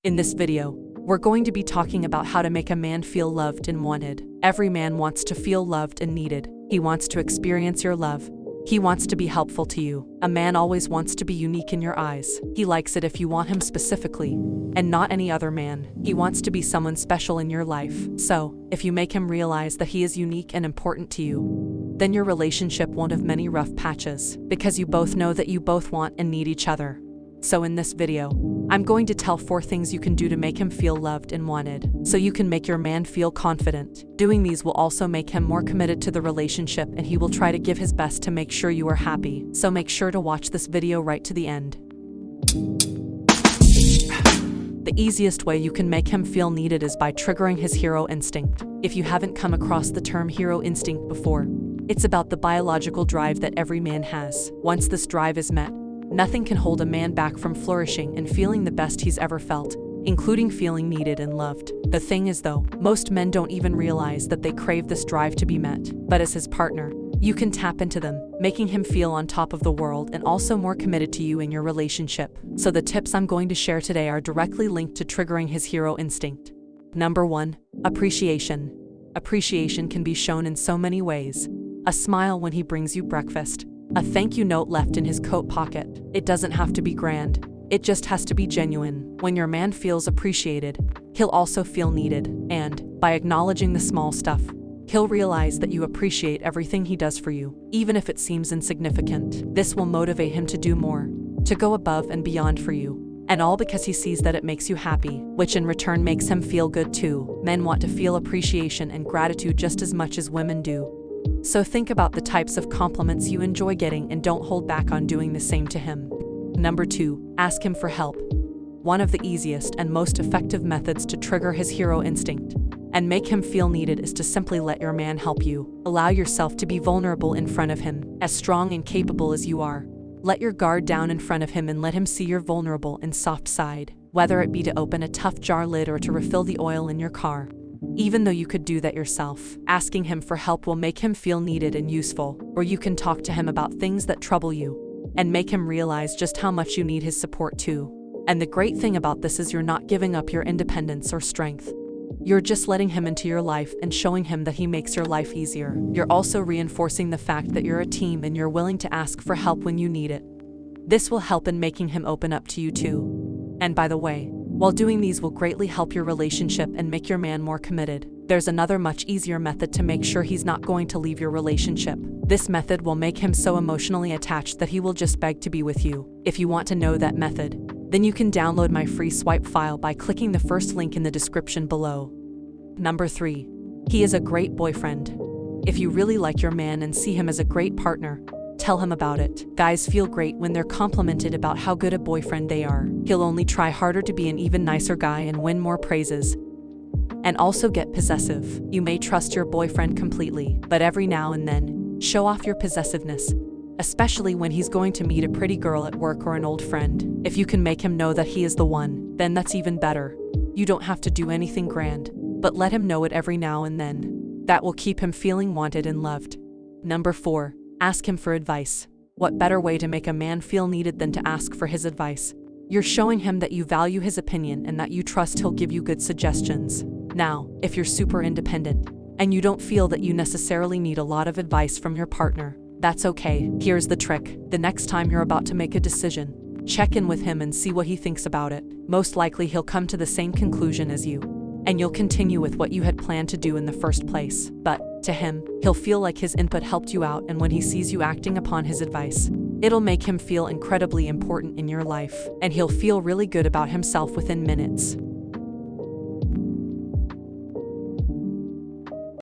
In this video, we're going to be talking about how to make a man feel loved and wanted. Every man wants to feel loved and needed. He wants to experience your love. He wants to be helpful to you. A man always wants to be unique in your eyes. He likes it if you want him specifically, and not any other man. He wants to be someone special in your life. So, if you make him realize that he is unique and important to you, then your relationship won't have many rough patches, because you both know that you both want and need each other. So in this video, I'm going to tell 4 things you can do to make him feel loved and wanted, so you can make your man feel confident. Doing these will also make him more committed to the relationship, and he will try to give his best to make sure you are happy. So make sure to watch this video right to the end. The easiest way you can make him feel needed is by triggering his hero instinct. If you haven't come across the term hero instinct before, it's about the biological drive that every man has. Once this drive is met, nothing can hold a man back from flourishing and feeling the best he's ever felt, including feeling needed and loved. The thing is though, most men don't even realize that they crave this drive to be met. But as his partner, you can tap into them, making him feel on top of the world and also more committed to you in your relationship. So the tips I'm going to share today are directly linked to triggering his hero instinct. Number 1. Appreciation. Appreciation can be shown in so many ways. A smile when he brings you breakfast. A thank you note left in his coat pocket. It doesn't have to be grand. It just has to be genuine. When your man feels appreciated, he'll also feel needed. And, by acknowledging the small stuff, he'll realize that you appreciate everything he does for you, even if it seems insignificant. This will motivate him to do more, to go above and beyond for you. And all because he sees that it makes you happy, which in return makes him feel good too. Men want to feel appreciation and gratitude just as much as women do. So think about the types of compliments you enjoy getting and don't hold back on doing the same to him. Number 2. Ask him for help. One of the easiest and most effective methods to trigger his hero instinct and make him feel needed is to simply let your man help you. Allow yourself to be vulnerable in front of him. As strong and capable as you are, let your guard down in front of him and let him see your vulnerable and soft side, whether it be to open a tough jar lid or to refill the oil in your car. Even though you could do that yourself, asking him for help will make him feel needed and useful. Or you can talk to him about things that trouble you and make him realize just how much you need his support too. And the great thing about this is you're not giving up your independence or strength. You're just letting him into your life and showing him that he makes your life easier. You're also reinforcing the fact that you're a team and you're willing to ask for help when you need it. This will help in making him open up to you too. And by the way, while doing these will greatly help your relationship and make your man more committed, there's another much easier method to make sure he's not going to leave your relationship. This method will make him so emotionally attached that he will just beg to be with you. If you want to know that method, then you can download my free swipe file by clicking the first link in the description below. Number 3. He is a great boyfriend. If you really like your man and see him as a great partner, tell him about it. Guys feel great when they're complimented about how good a boyfriend they are. He'll only try harder to be an even nicer guy and win more praises. And also get possessive. You may trust your boyfriend completely, but every now and then, show off your possessiveness, especially when he's going to meet a pretty girl at work or an old friend. If you can make him know that he is the one, then that's even better. You don't have to do anything grand, but let him know it every now and then. That will keep him feeling wanted and loved. Number 4. Ask him for advice. What better way to make a man feel needed than to ask for his advice? You're showing him that you value his opinion and that you trust he'll give you good suggestions. Now, if you're super independent and you don't feel that you necessarily need a lot of advice from your partner, that's okay. Here's the trick. The next time you're about to make a decision, check in with him and see what he thinks about it. Most likely he'll come to the same conclusion as you, and you'll continue with what you had planned to do in the first place. But to him, he'll feel like his input helped you out, and when he sees you acting upon his advice, it'll make him feel incredibly important in your life, and he'll feel really good about himself within minutes.